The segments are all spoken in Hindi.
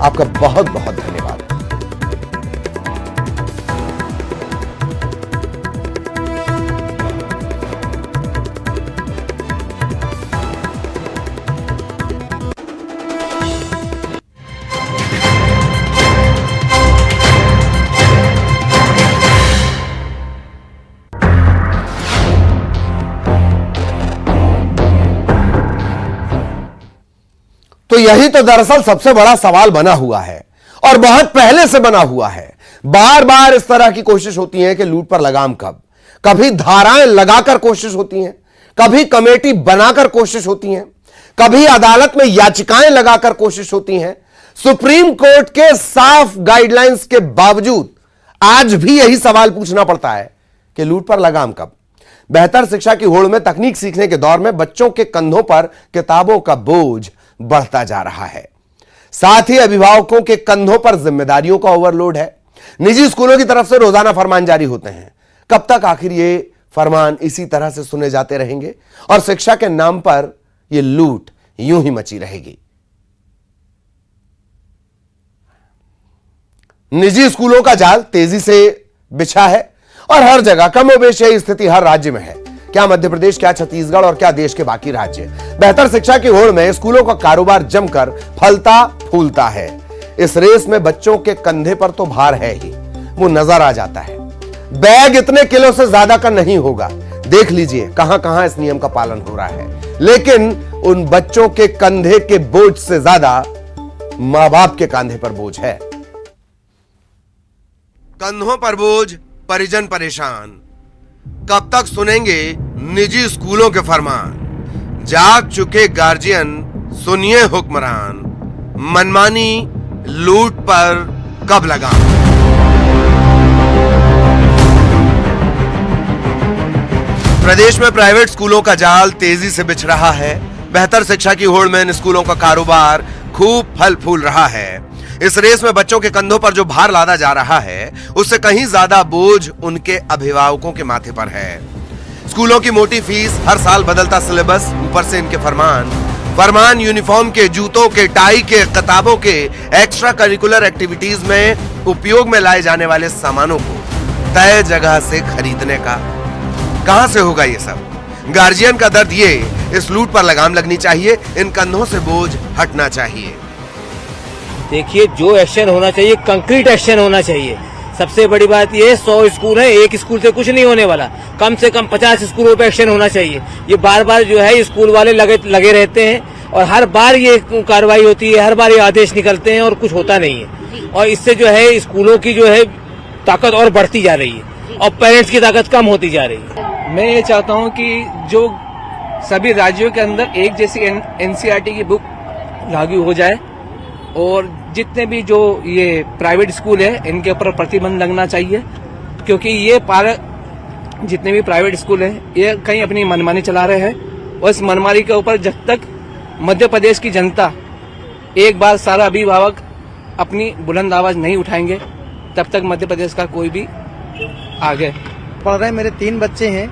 आपका बहुत बहुत धन्यवाद। तो यही तो दरअसल सबसे बड़ा सवाल बना हुआ है और बहुत पहले से बना हुआ है। बार बार इस तरह की कोशिश होती है कि लूट पर लगाम कभी धाराएं लगाकर कोशिश होती हैं, कभी कमेटी बनाकर कोशिश होती हैं, कभी अदालत में याचिकाएं लगाकर कोशिश होती हैं। सुप्रीम कोर्ट के साफ गाइडलाइंस के बावजूद आज भी यही सवाल पूछना पड़ता है कि लूट पर लगाम कब। बेहतर शिक्षा की होड़ में तकनीक सीखने के दौर में बच्चों के कंधों पर किताबों का बोझ बढ़ता जा रहा है, साथ ही अभिभावकों के कंधों पर जिम्मेदारियों का ओवरलोड है। निजी स्कूलों की तरफ से रोजाना फरमान जारी होते हैं। कब तक आखिर ये फरमान इसी तरह से सुने जाते रहेंगे और शिक्षा के नाम पर ये लूट यूं ही मची रहेगी। निजी स्कूलों का जाल तेजी से बिछा है और हर जगह कमोबेश यही स्थिति हर राज्य में है। क्या मध्य प्रदेश, क्या छत्तीसगढ़ और क्या देश के बाकी राज्य। बेहतर शिक्षा की होड़ में स्कूलों का कारोबार जमकर फलता फूलता है। इस रेस में बच्चों के कंधे पर तो भार है ही, वो नजर आ जाता है। बैग इतने किलो से ज्यादा का नहीं होगा, देख लीजिए कहां कहां इस नियम का पालन हो रहा है। लेकिन उन बच्चों के कंधे के बोझ से ज्यादा मां बाप के कंधे पर बोझ है। कंधों पर बोझ, परिजन परेशान। कब तक सुनेंगे निजी स्कूलों के फरमान। जाग चुके गार्जियन, सुनिए हुक्मरान। मनमानी लूट पर कब लगाम। प्रदेश में प्राइवेट स्कूलों का जाल तेजी से बिछ रहा है। बेहतर शिक्षा की होड़ में इन स्कूलों का कारोबार खूब फल फूल रहा है। इस रेस में बच्चों के कंधों पर जो भार लादा जा रहा है, उससे कहीं ज्यादा बोझ उनके अभिभावकों के माथे पर है। स्कूलों की मोटी फीस, हर साल बदलता सिलेबस, ऊपर से इनके फरमान यूनिफॉर्म के, जूतों के, टाई के, किताबों के, एक्स्ट्रा करिकुलर एक्टिविटीज में उपयोग में लाए जाने वाले सामानों को तय जगह से खरीदने का। कहां से होगा ये सब? गार्जियन का दर्द ये, इस लूट पर लगाम लगनी चाहिए, इन कंधों से बोझ हटना चाहिए। देखिए, जो एक्शन होना चाहिए कंक्रीट एक्शन होना चाहिए। सबसे बड़ी बात ये, 100 स्कूल है, एक स्कूल से कुछ नहीं होने वाला। कम से कम 50 स्कूलों पे एक्शन होना चाहिए। ये बार बार जो है स्कूल वाले लगे रहते हैं और हर बार ये कार्रवाई होती है, हर बार ये आदेश निकलते हैं और कुछ होता नहीं है। और इससे जो है स्कूलों की जो है ताकत और बढ़ती जा रही है और पेरेंट्स की ताकत कम होती जा रही है। मैं ये चाहता हूँ कि जो सभी राज्यों के अंदर एक जैसी एनसीईआरटी की बुक लागू हो जाए और जितने भी जो ये प्राइवेट स्कूल है इनके ऊपर प्रतिबंध लगना चाहिए, क्योंकि ये जितने भी प्राइवेट स्कूल है ये कहीं अपनी मनमानी चला रहे हैं और इस मनमानी के ऊपर जब तक मध्य प्रदेश की जनता एक बार सारा अभिभावक अपनी बुलंद आवाज नहीं उठाएंगे तब तक मध्य प्रदेश का कोई भी आगे पढ़ रहे। मेरे 3 बच्चे हैं।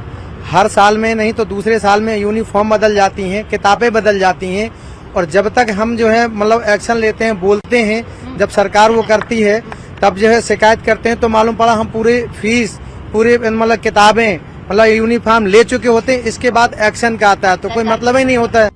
हर साल में नहीं तो दूसरे साल में यूनिफॉर्म बदल जाती हैं, किताबें बदल जाती हैं और जब तक हम जो है मतलब एक्शन लेते हैं, बोलते हैं, जब सरकार वो करती है तब जो है शिकायत करते हैं तो मालूम पड़ा हम पूरी फीस, पूरी मतलब किताबें, मतलब यूनिफॉर्म ले चुके होते हैं। इसके बाद एक्शन का आता है तो कोई मतलब ही नहीं होता है।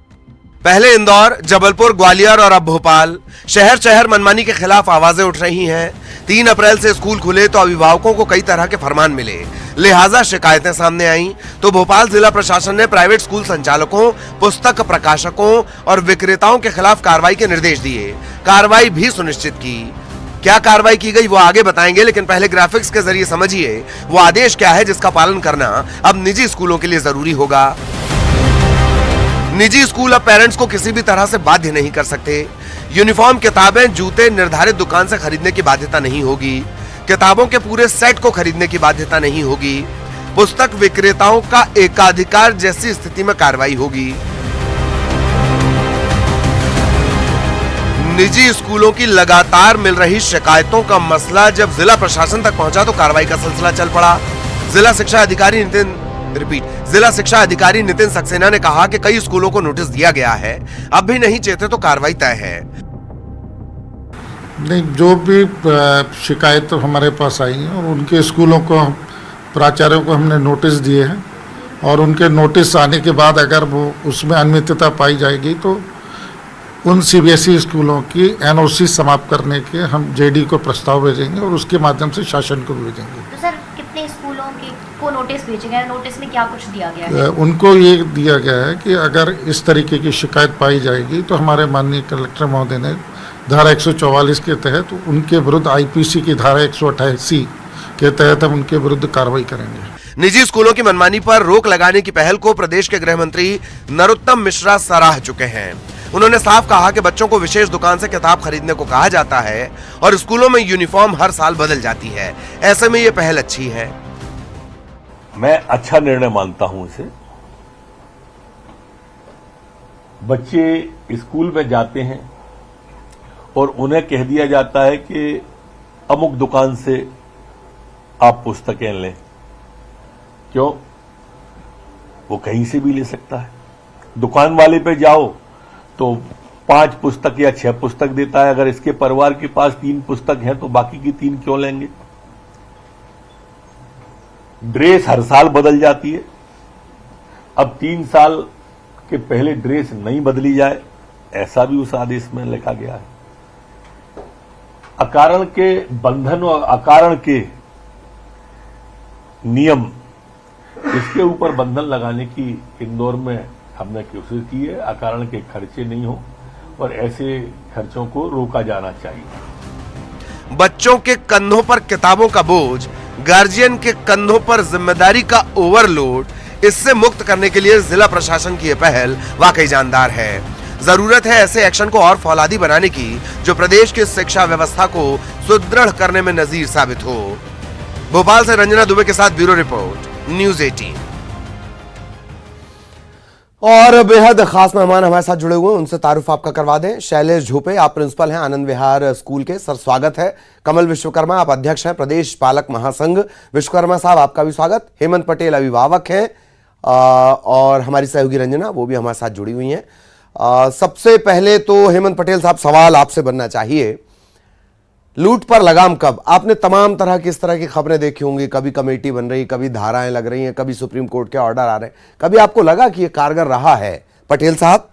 पहले इंदौर, जबलपुर, ग्वालियर और अब भोपाल, शहर शहर मनमानी के खिलाफ आवाजें उठ रही हैं। 3 अप्रैल से स्कूल खुले तो अभिभावकों को कई तरह के फरमान मिले, लिहाजा शिकायतें सामने आईं। तो भोपाल जिला प्रशासन ने प्राइवेट स्कूल संचालकों, पुस्तक प्रकाशकों और विक्रेताओं के खिलाफ कार्रवाई के निर्देश दिए। कार्रवाई भी सुनिश्चित की। क्या कार्रवाई की गई वो आगे बताएंगे, लेकिन पहले ग्राफिक्स के जरिए समझिए वो आदेश क्या है जिसका पालन करना अब निजी स्कूलों के लिए जरूरी होगा। निजी स्कूल अब पेरेंट्स को किसी भी तरह से बाध्य नहीं कर सकते। यूनिफॉर्म, किताबें, जूते निर्धारित दुकान से खरीदने की बाध्यता नहीं होगी। किताबों के पूरे सेट को खरीदने की बाध्यता नहीं होगी। पुस्तक विक्रेताओं का एकाधिकार जैसी स्थिति में कार्रवाई होगी। निजी स्कूलों की लगातार मिल रही शिकायतों का मसला जब जिला प्रशासन तक पहुंचा तो कार्रवाई का सिलसिला चल पड़ा। जिला शिक्षा अधिकारी नितिन सक्सेना ने कहा कि कई स्कूलों को नोटिस दिया गया है, अब भी नहीं चेते तो कार्रवाई तय है। नहीं, जो भी शिकायत हमारे पास आई है और उनके स्कूलों को प्राचार्यों को हमने नोटिस दिए हैं और उनके नोटिस आने के बाद अगर वो उसमें अनियमितता पाई जाएगी तो उन सीबीएसई स्कूलों की एनओसी समाप्त करने के हम जेडी को प्रस्ताव भेजेंगे और उसके माध्यम से शासन को भेजेंगे। तो सर कितने स्कूलों को नोटिस भेजे गए? नोटिस में क्या कुछ दिया गया है? उनको ये दिया गया है कि अगर इस तरीके की शिकायत पाई जाएगी तो हमारे माननीय कलेक्टर महोदय ने धारा 144 के तहत उनके विरुद्ध आईपीसी की धारा 188 के तहत हम उनके विरुद्ध कार्रवाई करेंगे। निजी स्कूलों की मनमानी पर रोक लगाने की पहल को प्रदेश के गृह मंत्री नरोत्तम मिश्रा सराह चुके हैं। उन्होंने साफ कहा कि बच्चों को विशेष दुकान से किताब खरीदने को कहा जाता है और स्कूलों में यूनिफॉर्म हर साल बदल जाती है। ऐसे में ये पहल अच्छी है। मैं अच्छा निर्णय मानता हूं इसे। बच्चे स्कूल में जाते हैं और उन्हें कह दिया जाता है कि अमुक दुकान से आप पुस्तकें लें। क्यों? वो कहीं से भी ले सकता है। दुकान वाले पे जाओ तो 5 पुस्तक या 6 पुस्तक देता है। अगर इसके परिवार के पास 3 पुस्तक है तो बाकी की 3 क्यों लेंगे? ड्रेस हर साल बदल जाती है। अब 3 साल के पहले ड्रेस नहीं बदली जाए, ऐसा भी उस आदेश में लिखा गया है। अकारण के बंधन और अकारण के नियम, इसके ऊपर बंधन लगाने की इंदौर में हमने कोशिश की है। अकारण के खर्चे नहीं हो और ऐसे खर्चों को रोका जाना चाहिए। बच्चों के कंधों पर किताबों का बोझ, गार्जियन के कंधों पर जिम्मेदारी का ओवरलोड, इससे मुक्त करने के लिए जिला प्रशासन की यह पहल वाकई जानदार है। जरूरत है ऐसे एक्शन को और फौलादी बनाने की जो प्रदेश की शिक्षा व्यवस्था को सुदृढ़ करने में नजीर साबित हो। भोपाल से रंजना दुबे के साथ ब्यूरो रिपोर्ट, न्यूज़ 18। और बेहद खास मेहमान हमारे साथ जुड़े हुए हैं, उनसे तारुफ आपका करवा दें। शैलेश झोपे, आप प्रिंसिपल हैं आनंद विहार स्कूल के। सर स्वागत है। कमल विश्वकर्मा, आप अध्यक्ष हैं प्रदेश पालक महासंघ। विश्वकर्मा साहब आपका भी स्वागत। हेमंत पटेल अभिभावक हैं और हमारी सहयोगी रंजना वो भी हमारे साथ जुड़ी हुई हैं। सबसे पहले तो हेमंत पटेल साहब, सवाल आपसे बनना चाहिए, लूट पर लगाम कब? आपने तमाम तरह की इस तरह की खबरें देखी होंगी, कभी कमेटी बन रही, कभी धाराएं लग रही हैं, कभी सुप्रीम कोर्ट के ऑर्डर आ रहे हैं। कभी आपको लगा कि यह कारगर रहा है? पटेल साहब।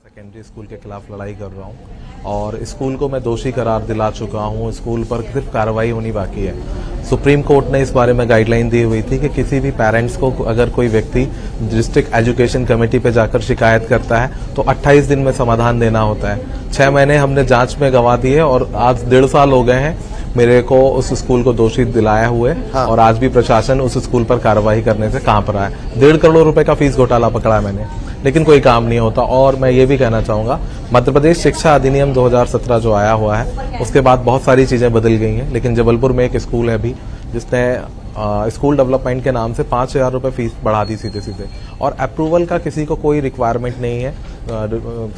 सेकेंडरी स्कूल के खिलाफ लड़ाई कर रहा हूं और स्कूल को मैं दोषी करार दिला चुका हूं। स्कूल पर सिर्फ कार्रवाई होनी बाकी है। सुप्रीम कोर्ट ने इस बारे में गाइडलाइन दी हुई थी कि किसी भी पेरेंट्स को अगर कोई व्यक्ति डिस्ट्रिक्ट एजुकेशन कमेटी पे जाकर शिकायत करता है तो 28 दिन में समाधान देना होता है। 6 महीने हमने जांच में गंवा दिए और आज 1.5 साल हो गए हैं मेरे को उस स्कूल को दोषी दिलाया हुए। हाँ। और आज भी प्रशासन उस स्कूल पर कार्रवाई करने से कांप रहा है। 1.5 करोड़ रुपए का फीस घोटाला पकड़ा मैंने, लेकिन कोई काम नहीं होता। और मैं ये भी कहना चाहूंगा, मध्य प्रदेश शिक्षा अधिनियम 2017 जो आया हुआ है उसके बाद बहुत सारी चीजें बदल गई हैं, लेकिन जबलपुर में एक स्कूल है अभी जिसने स्कूल डेवलपमेंट के नाम से 5,000 रुपए फीस बढ़ा दी सीधे सीधे, और अप्रूवल का किसी को कोई रिक्वायरमेंट नहीं है।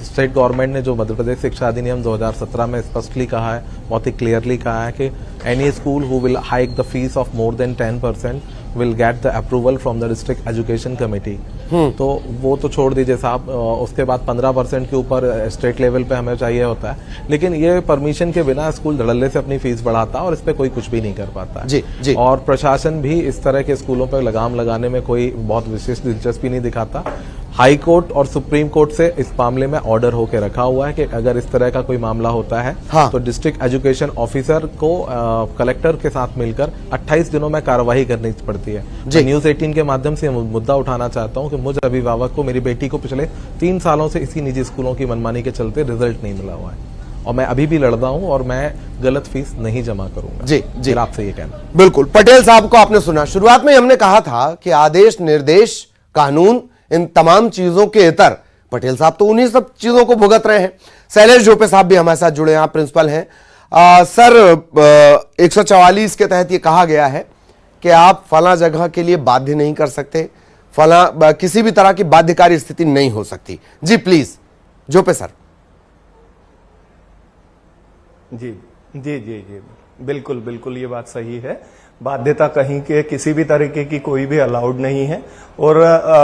स्टेट गवर्नमेंट ने जो मध्य प्रदेश शिक्षा अधिनियम 2017 में स्पष्टली कहा है, बहुत ही क्लियरली कहा है कि any school who will hike the fees of more than 10% will get the approval from the district education committee. तो वो तो छोड़ दीजिए साहब, उसके बाद 15% के ऊपर स्टेट लेवल पे हमें चाहिए होता है, लेकिन ये परमिशन के बिना स्कूल धड़ल्ले से अपनी फीस बढ़ाता है और इस पे कोई कुछ भी नहीं कर पाता। जी। और प्रशासन भी इस तरह के स्कूलों पर लगाम लगाने में कोई बहुत विशेष दिलचस्पी नहीं दिखाता। हाई कोर्ट और सुप्रीम कोर्ट से इस मामले में ऑर्डर होकर रखा हुआ है कि अगर इस तरह का कोई मामला होता है हाँ। तो डिस्ट्रिक्ट एजुकेशन ऑफिसर को कलेक्टर के साथ मिलकर 28 दिनों में कार्रवाई करनी पड़ती है। मैं न्यूज़ 18 के माध्यम से मुद्दा उठाना चाहता हूं कि मुझे अभिभावक को, मेरी बेटी को पिछले 3 सालों से इसी निजी स्कूलों की मनमानी के चलते रिजल्ट नहीं मिला हुआ है और मैं अभी भी लड़ता हूं और मैं गलत फीस नहीं जमा करूंगा। जी आपसे ये कहना। बिल्कुल। पटेल साहब को आपने सुना, शुरुआत में हमने कहा था कि आदेश, निर्देश, कानून, इन तमाम चीजों के इतर पटेल साहब तो उन्हीं सब चीजों को भुगत रहे हैं। शैलेश झोपे साहब भी हमारे साथ जुड़े हैं, आप प्रिंसिपल हैं। सर 144 के तहत ये कहा गया है कि आप फला जगह के लिए बाध्य नहीं कर सकते, फला किसी भी तरह की बाध्यकारी स्थिति नहीं हो सकती। जी प्लीज झोपे सर। जी, बिल्कुल ये बात सही है। बाध्यता कहीं के किसी भी तरीके की कोई भी अलाउड नहीं है। और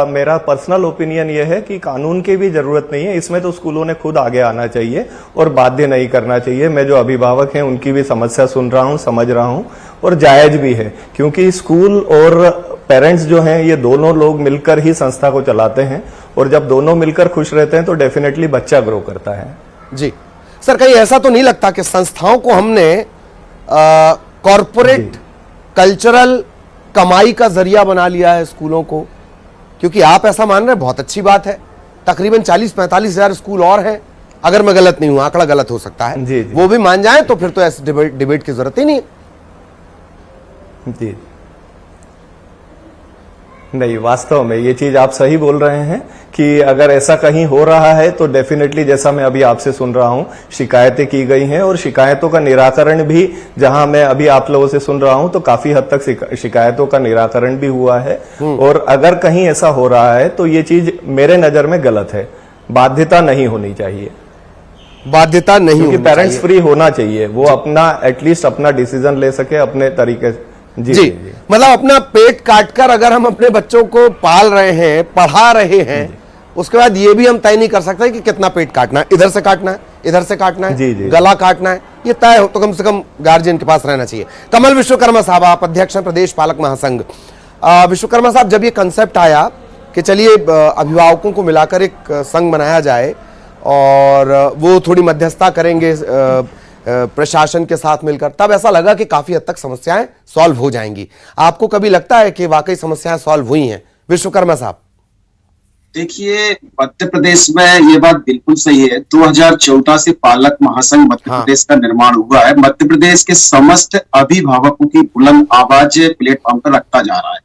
मेरा पर्सनल ओपिनियन ये है कि कानून की भी जरूरत नहीं है, इसमें तो स्कूलों ने खुद आगे आना चाहिए और बाध्य नहीं करना चाहिए। मैं जो अभिभावक हैं उनकी भी समस्या सुन रहा हूं, समझ रहा हूं और जायज भी है, क्योंकि स्कूल और पेरेंट्स जो हैं ये दोनों लोग मिलकर ही संस्था को चलाते हैं और जब दोनों मिलकर खुश रहते हैं तो डेफिनेटली बच्चा ग्रो करता है। जी सर, कहीं ऐसा तो नहीं लगता कि संस्थाओं को हमने कॉरपोरेट कल्चरल कमाई का जरिया बना लिया है स्कूलों को? क्योंकि आप ऐसा मान रहे हैं, बहुत अच्छी बात है। तकरीबन 40-45 हजार स्कूल और हैं, अगर मैं गलत नहीं हूं, आंकड़ा गलत हो सकता है। जी, जी। वो भी मान जाए तो फिर तो ऐसे डिबेट की जरूरत ही नहीं है। जी नहीं, वास्तव में ये चीज आप सही बोल रहे हैं कि अगर ऐसा कहीं हो रहा है तो डेफिनेटली, जैसा मैं अभी आपसे सुन रहा हूं, शिकायतें की गई हैं और शिकायतों का निराकरण भी, जहां मैं अभी आप लोगों से सुन रहा हूं तो काफी हद तक शिकायतों का निराकरण भी हुआ है। और अगर कहीं ऐसा हो रहा है तो ये चीज मेरे नजर में गलत है। बाध्यता नहीं होनी चाहिए, बाध्यता नहीं क्योंकि होनी पेरेंट्स चाहिए। फ्री होना चाहिए, वो अपना एटलीस्ट अपना डिसीजन ले सके अपने तरीके से। जी, मतलब अपना पेट काटकर अगर हम अपने बच्चों को पाल रहे हैं, पढ़ा रहे हैं, उसके बाद ये भी हम तय नहीं कर सकते कि कितना पेट काटना है, इधर से काटना है, इधर से काटना है, जी, जी। गला काटना है, ये तय हो तो कम से कम गार्जियन के पास रहना चाहिए। कमल विश्वकर्मा साहब, आप अध्यक्ष हैं प्रदेश पालक महासंघ। विश्वकर्मा साहब, जब ये कंसेप्ट आया कि चलिए अभिभावकों को मिलाकर एक संघ बनाया जाए और वो थोड़ी मध्यस्थता करेंगे प्रशासन के साथ मिलकर, तब ऐसा लगा कि काफी हद तक समस्याएं सॉल्व हो जाएंगी। आपको कभी लगता है कि वाकई समस्याएं सॉल्व हुई हैं? विश्वकर्मा साहब, देखिए, मध्य प्रदेश में ये बात बिल्कुल सही है। 2014 से पालक महासंघ मध्य प्रदेश का निर्माण हुआ है। मध्य प्रदेश के समस्त अभिभावकों की बुलंद आवाज प्लेटफॉर्म पर रखता जा रहा है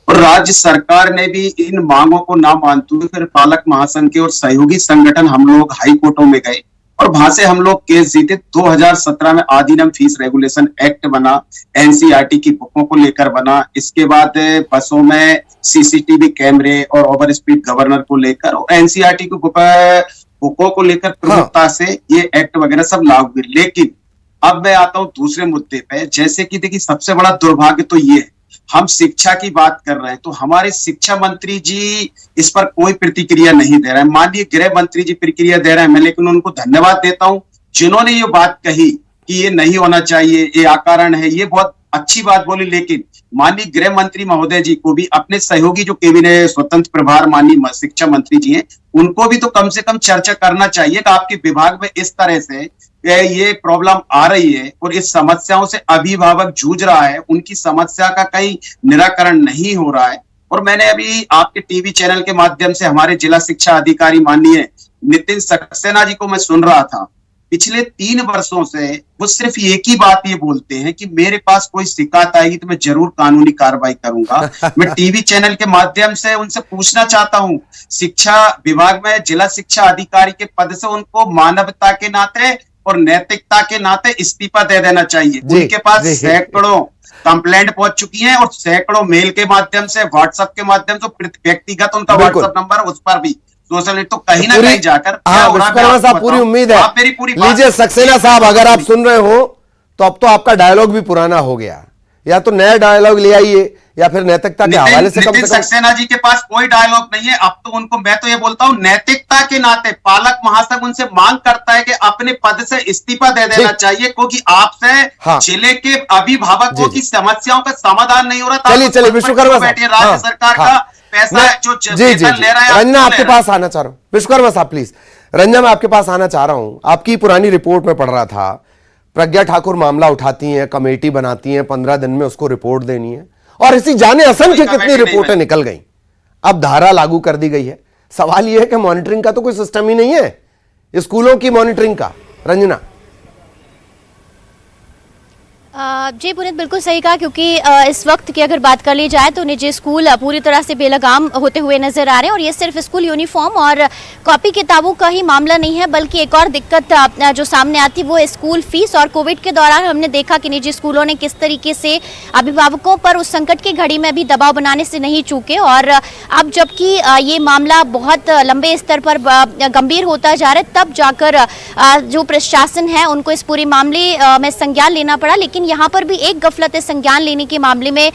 और राज्य सरकार ने भी इन मांगों को ना मानते हुए फिर पालक महासंघ के और सहयोगी संगठन हम लोग हाई कोर्टों में गए और वहां से हम लोग केस जीते। 2017 में अधिनियम फीस रेगुलेशन एक्ट बना, एनसीईआरटी की बुकों को लेकर बना। इसके बाद बसों में सीसीटीवी कैमरे और ओवर स्पीड गवर्नर को लेकर और एनसीईआरटी की बुकों को लेकर प्रमुखता से ये एक्ट वगैरह सब लागू हुए। लेकिन अब मैं आता हूं दूसरे मुद्दे पे, जैसे कि देखिए सबसे बड़ा दुर्भाग्य तो ये है, हम शिक्षा की बात कर रहे हैं तो हमारे शिक्षा मंत्री जी इस पर कोई प्रतिक्रिया नहीं दे रहे हैं। माननीय गृह मंत्री जी प्रतिक्रिया दे रहे हैं, मैं लेकिन उनको धन्यवाद देता हूं जिन्होंने ये बात कही कि ये नहीं होना चाहिए, ये अकारण है, ये बहुत अच्छी बात बोली। लेकिन माननीय गृह मंत्री महोदय जी को भी अपने सहयोगी जो कैबिनेट स्वतंत्र प्रभार माननीय शिक्षा मंत्री जी हैं, उनको भी तो कम से कम चर्चा करना चाहिए कि आपके विभाग में इस तरह से ये प्रॉब्लम आ रही है और इस समस्याओं से अभिभावक जूझ रहा है, उनकी समस्या का कहीं निराकरण नहीं हो रहा है। और मैंने अभी आपके टीवी चैनल के माध्यम से हमारे जिला शिक्षा अधिकारी माननीय नितिन सक्सेना जी को मैं सुन रहा था। पिछले 3 वर्षों से वो सिर्फ एक ही बात ये बोलते हैं कि मेरे पास कोई शिकायत आएगी तो मैं जरूर कानूनी कार्रवाई करूंगा। मैं टीवी चैनल के माध्यम से उनसे पूछना चाहता हूं, शिक्षा विभाग में जिला शिक्षा अधिकारी के पद से उनको मानवता के नाते और नैतिकता के नाते इस्तीफा दे देना चाहिए। उनके पास सैकड़ों कंप्लेंट पहुंच चुकी हैं और सैकड़ों मेल के माध्यम से, व्हाट्सएप के माध्यम से, व्यक्तिगत उनका व्हाट्सएप नंबर, उस पर भी सोशल, तो कहीं ना कहीं जाकर विश्वकर्मा साहब, पूरी उम्मीद है। लीजिए सक्सेना साहब, अगर आप सुन रहे हो तो अब तो आपका डायलॉग भी पुराना हो गया, या तो नया डायलॉग ले आइए या फिर नैतिकता के हवाले से कम से कम। सक्सेना जी के पास कोई डायलॉग नहीं है। अब तो उनको मैं तो ये बोलता हूँ, नैतिकता के नाते पालक महासंघ उनसे मांग करता है कि अपने पद से इस्तीफा दे देना चाहिए, क्योंकि आपसे जिले के अभिभावकों की समस्याओं का समाधान नहीं हो रहा। चलिए विश्वकर्मा साहब, राज्य सरकार का पैसा जो वेतन ले रहा है। रंजना, आपके पास आना चाह रहा हूं। विश्वकर्मा साहब प्लीज, रंजना मैं आपके पास आना चाह रहा हूं। आपकी पुरानी रिपोर्ट में पढ़ रहा था, प्रज्ञा ठाकुर मामला उठाती हैं, कमेटी बनाती हैं, 15 दिन में उसको रिपोर्ट देनी है, और इसी जाने असंख्य कितनी रिपोर्टें निकल गई। अब धारा लागू कर दी गई है। सवाल यह है कि मॉनिटरिंग का तो कोई सिस्टम ही नहीं है, स्कूलों की मॉनिटरिंग का। रंजना जी पुनीत, बिल्कुल सही कहा, क्योंकि इस वक्त की अगर बात कर ली जाए तो निजी स्कूल पूरी तरह से बेलगाम होते हुए नजर आ रहे हैं। और ये सिर्फ स्कूल यूनिफॉर्म और कॉपी किताबों का ही मामला नहीं है, बल्कि एक और दिक्कत जो सामने आती वो स्कूल फीस। और कोविड के दौरान हमने देखा कि निजी स्कूलों ने किस तरीके से अभिभावकों पर उस संकट की घड़ी में भी दबाव बनाने से नहीं चूके। और अब जबकि ये मामला बहुत लंबे स्तर पर गंभीर होता जा रहा है, तब जाकर जो प्रशासन है उनको इस पूरे मामले में संज्ञान लेना पड़ा। लेकिन लेकिन यहाँ पर भी एक गफलत संज्ञान लेने के मामले में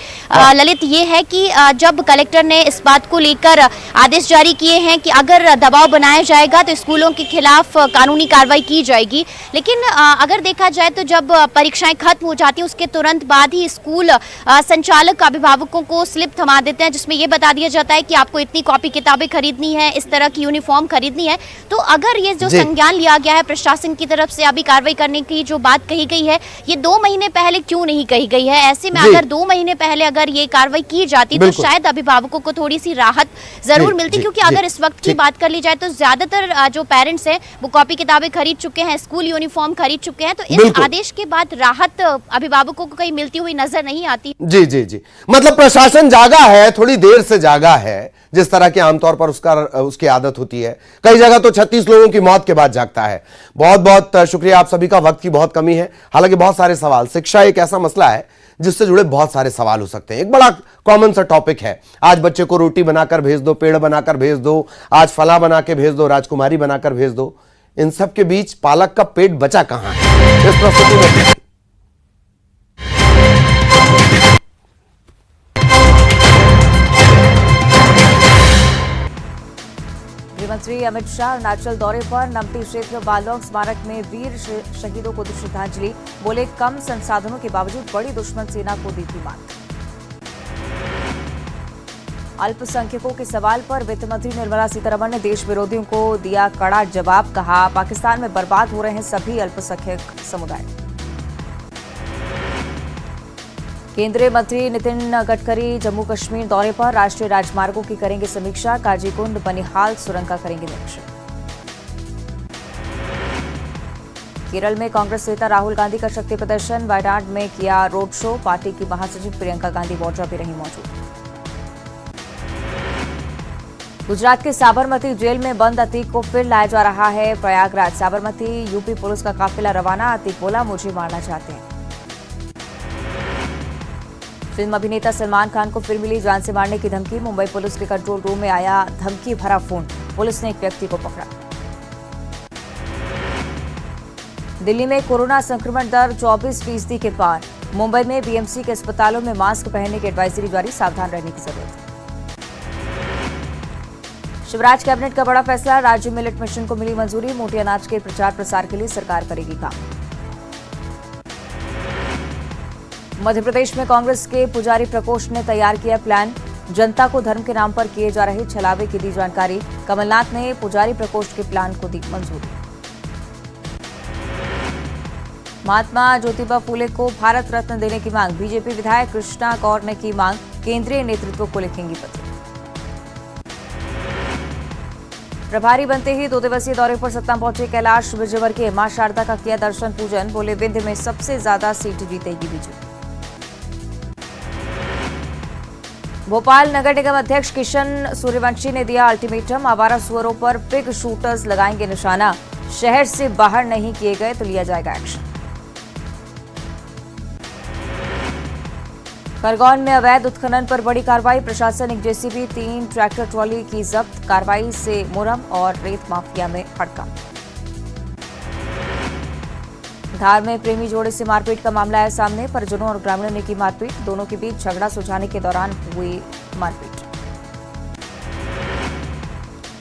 ललित ये है कि जब कलेक्टर ने इस बात को लेकर आदेश जारी किए हैं कि अगर दबाव बनाया जाएगा तो स्कूलों के खिलाफ कानूनी कार्रवाई की जाएगी, लेकिन अगर देखा जाए तो जब परीक्षाएं खत्म हो जाती हैं उसके तुरंत बाद ही स्कूल संचालक अभिभावकों को स्लिप थमा देते हैं, जिसमें यह बता दिया जाता है कि आपको इतनी कॉपी किताबें खरीदनी है, इस तरह की यूनिफॉर्म खरीदनी है। तो अगर ये जो संज्ञान लिया गया है प्रशासन की तरफ से, अभी कार्रवाई करने की जो बात कही गई है, ये 2 महीने पहले क्यों नहीं कही गई है? ऐसे में अगर 2 महीने पहले अगर ये कार्रवाई की जाती तो शायद अभिभावकों को थोड़ी सी राहत जरूर मिलती, क्योंकि अगर इस वक्त की बात कर ली जाए तो ज्यादातर जो पेरेंट्स हैं वो कॉपी किताबें खरीद चुके हैं, स्कूल यूनिफॉर्म खरीद चुके हैं, तो इस आदेश के बाद राहत अभिभावकों को कहीं मिलती हुई नजर नहीं आती। जी जी जी, मतलब प्रशासन जागा है, थोड़ी देर से जागा है, जिस तरह की आमतौर पर उसकी आदत होती है। कई जगह तो 36 लोगों की मौत के बाद जागता है। बहुत बहुत शुक्रिया आप सभी का, वक्त की बहुत कमी है। हालांकि बहुत सारे सवाल, शिक्षा एक ऐसा मसला है जिससे जुड़े बहुत सारे सवाल हो सकते हैं। एक बड़ा कॉमन सा टॉपिक है, आज बच्चे को रोटी बनाकर भेज दो, पेड़ बनाकर भेज दो, आज फला बना के भेज दो, राजकुमारी बनाकर भेज दो। इन सब के बीच पालक का पेट बचा कहां है? इस प्रस्तुति में गृहमंत्री अमित शाह अरुणाचल दौरे पर नमती क्षेत्र बालोग स्मारक में वीर शहीदों को दी श्रद्धांजलि। बोले कम संसाधनों के बावजूद बड़ी दुश्मन सेना को दी थी मात। अल्पसंख्यकों के सवाल पर वित्त मंत्री निर्मला सीतारमण ने देश विरोधियों को दिया कड़ा जवाब। कहा पाकिस्तान में बर्बाद हो रहे हैं सभी अल्पसंख्यक समुदाय। केंद्रीय मंत्री नितिन गडकरी जम्मू कश्मीर दौरे पर राष्ट्रीय राजमार्गों की करेंगे समीक्षा। काजीकुंड बनिहाल सुरंग का करेंगे निरीक्षण। केरल में कांग्रेस नेता राहुल गांधी का शक्ति प्रदर्शन, वायनाड में किया रोड शो। पार्टी की महासचिव प्रियंका गांधी वाड्रा भी रही मौजूद। गुजरात के साबरमती जेल में बंद अतीक को फिर लाया जा रहा है प्रयागराज। साबरमती यूपी पुलिस का काफिला रवाना। अतीक बोला मुझे मारना चाहते हैं। फिल्म अभिनेता सलमान खान को फिर मिली जान से मारने की धमकी। मुंबई पुलिस के कंट्रोल रूम में आया धमकी भरा फोन। पुलिस ने एक व्यक्ति को पकड़ा। दिल्ली में कोरोना संक्रमण दर 24% के पार। मुंबई में बीएमसी के अस्पतालों में मास्क पहनने की एडवाइजरी जारी, सावधान रहने की जरूरत। शिवराज कैबिनेट का बड़ा फैसला, राज्य मिलेट मिशन को मिली मंजूरी। मोटे अनाज के प्रचार प्रसार के लिए सरकार करेगी काम। मध्य प्रदेश में कांग्रेस के पुजारी प्रकोष्ठ ने तैयार किया प्लान। जनता को धर्म के नाम पर किए जा रहे छलावे की दी जानकारी। कमलनाथ ने पुजारी प्रकोष्ठ के प्लान को दी मंजूरी। महात्मा ज्योतिबा फूले को भारत रत्न देने की मांग। बीजेपी विधायक कृष्णा कौर ने की मांग। केंद्रीय नेतृत्व को लिखेंगी पत्र। प्रभारी बनते ही 2 दिवसीय दौरे पर सतना पहुंचे कैलाश विजयवर्गीय। मां शारदा का किया दर्शन पूजन। बोले विंध्य में सबसे ज्यादा सीट जीतेगी बीजेपी। भोपाल नगर निगम अध्यक्ष किशन सूर्यवंशी ने दिया अल्टीमेटम। आवारा सुअरों पर पिग शूटर्स लगाएंगे निशाना। शहर से बाहर नहीं किए गए तो लिया जाएगा एक्शन। खरगोन में अवैध उत्खनन पर बड़ी कार्रवाई। प्रशासन एक जेसीबी 3 ट्रैक्टर ट्रॉली की जब्त। कार्रवाई से मुरम और रेत माफिया में हड़कंप। धार में प्रेमी जोड़े से मारपीट का मामला आया सामने। परिजनों और ग्रामीणों ने की मारपीट। दोनों के बीच झगड़ा सुलझाने के दौरान हुई मारपीट।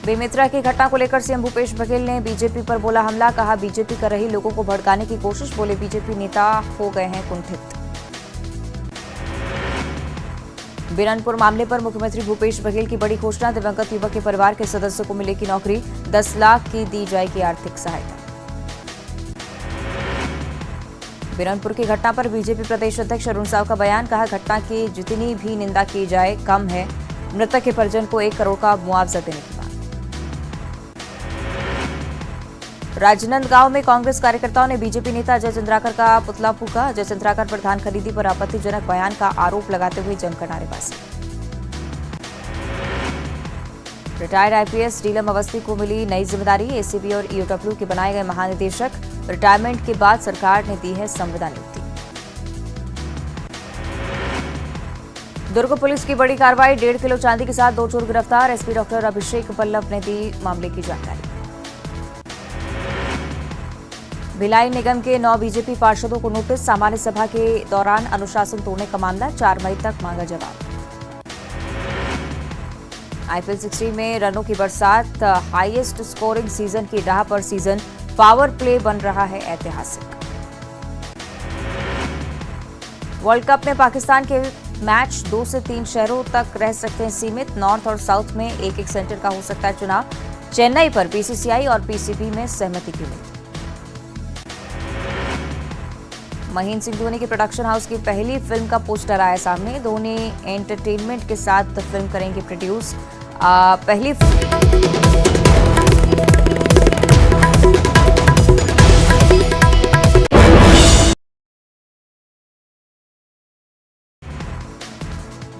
बेमेतरा की घटना को लेकर सीएम भूपेश बघेल ने बीजेपी पर बोला हमला। कहा बीजेपी कर रही लोगों को भड़काने की कोशिश। बोले बीजेपी नेता हो गए हैं कुंठित। बिरनपुर मामले पर मुख्यमंत्री भूपेश बघेल की बड़ी घोषणा। दिवंगत युवक के परिवार के सदस्यों को मिलेगी नौकरी। 10 लाख की दी जाएगी आर्थिक सहायता। बिरनपुर की घटना पर बीजेपी प्रदेश अध्यक्ष अरुण साव का बयान। कहा घटना की जितनी भी निंदा की जाए कम है। मृतक के परिजन को 1 करोड़ का मुआवजा देने की मांग। राजनांदगांव में कांग्रेस कार्यकर्ताओं ने बीजेपी नेता अजय चंद्राकर का पुतला फूका। अजय चंद्राकर पर धान खरीदी पर आपत्तिजनक बयान का आरोप लगाते हुए जमकर नारेबाजी। रिटायर्ड आईपीएस डीलम अवस्थी को मिली नई जिम्मेदारी। एसीबी और ईओडब्ल्यू के बनाए गए महानिदेशक। रिटायरमेंट के बाद सरकार ने दी है संविदा नियुक्ति। दुर्ग पुलिस की बड़ी कार्रवाई। 1.5 किलो चांदी के साथ 2 चोर गिरफ्तार। एसपी डॉक्टर अभिषेक पल्लव ने दी मामले की जानकारी। भिलाई निगम के 9 बीजेपी पार्षदों को नोटिस, सामान्य सभा के दौरान अनुशासन तोड़ने का मामला, 4 मई तक मांगा जवाब। आईपीएल 16 में रनों की बरसात, हाईएस्ट स्कोरिंग सीजन की राह पर सीजन, पावर प्ले बन रहा है ऐतिहासिक। वर्ल्ड कप में पाकिस्तान के मैच 2 से 3 शहरों तक रह सकते हैं सीमित, नॉर्थ और साउथ में एक सेंटर का हो सकता है चुनाव। चेन्नई पर बीसीसीआई और पीसीबी में सहमति की उम्मीद। महेंद्र सिंह धोनी के प्रोडक्शन हाउस की पहली फिल्म का पोस्टर आया सामने, धोनी एंटरटेनमेंट के साथ फिल्म करेंगे प्रोड्यूस। पहली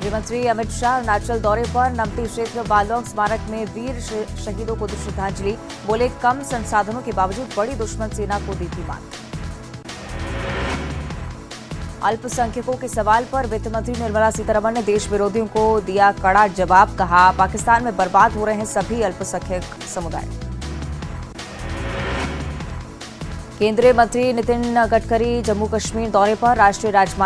गृहमंत्री अमित शाह अरुणाचल दौरे पर, नमती क्षेत्र बालोंग स्मारक में वीर शहीदों को दी श्रद्धांजलि, बोले कम संसाधनों के बावजूद बड़ी दुश्मन सेना को दी थी मात। अल्पसंख्यकों के सवाल पर वित्त मंत्री निर्मला सीतारमण ने देश विरोधियों को दिया कड़ा जवाब, कहा पाकिस्तान में बर्बाद हो रहे हैं सभी अल्पसंख्यक समुदाय। केंद्रीय मंत्री नितिन गडकरी जम्मू कश्मीर दौरे पर, राष्ट्रीय राजमार्ग